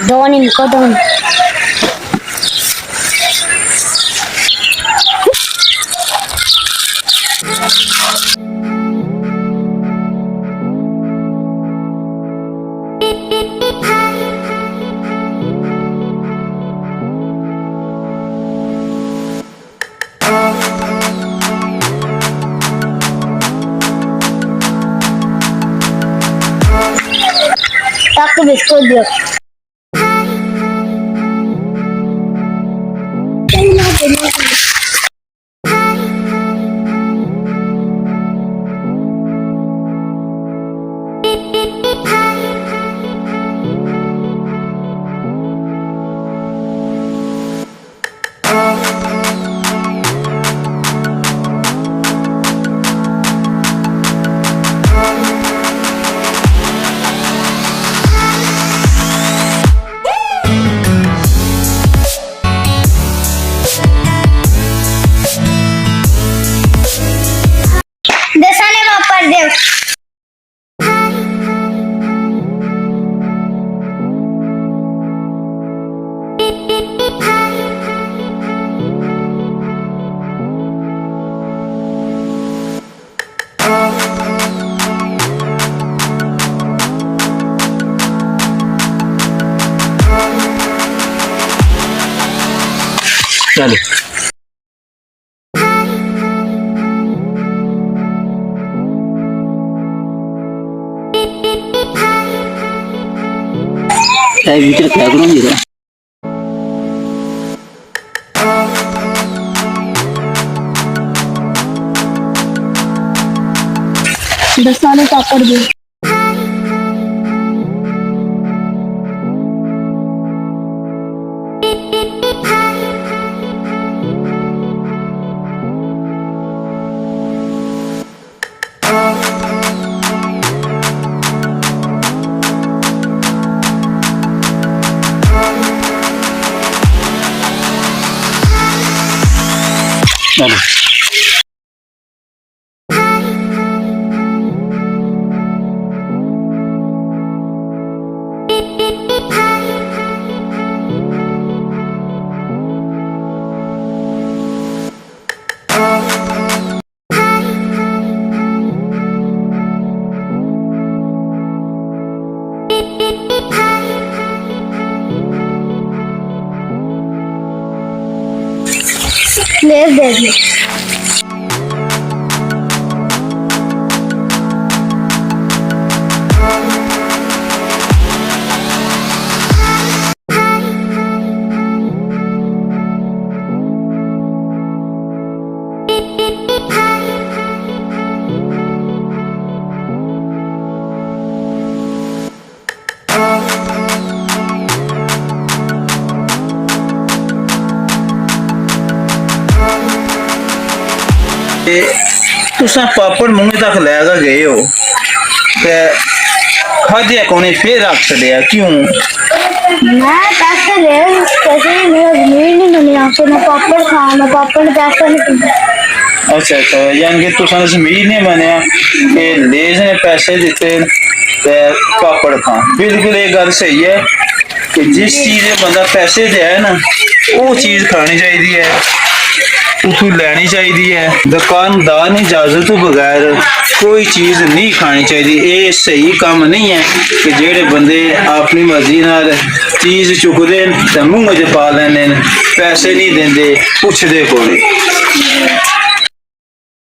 Don't nikalna. Tak biskut dia. Desane papar dev. चलो भीतर क्या करूँ जरा Desane papar dev. चलो Let's do it. तुसा पापड़ मुंह तक लैगा गए हो ते खादिया कोने फिर रख छड़िया क्यों? मैं पैसे ले पैसे मेरा जमीन नहीं बनी आपसे मैं पापड़ खाया मैं पापड़ ने पैसे नहीं अच्छा अच्छा यानी कि तुसा जमीन नहीं बनया कि लेज ने पैसे दिते ते पापड़ खा बिल्कुल ये गल सही है कि जिस चीज बंदा पैसे दे है ना वो चीज खानी चाहिए है उठू लेनी चाहिए है दुकानदार ने इजाजत तो बगैर कोई चीज नहीं खानी चाहिए ये सही काम नहीं है कि जेड़े बंदे अपनी मर्जी नाल चीज चुकदे ते मुंह च पा लैंदे पैसे नहीं देंदे पुछदे कोई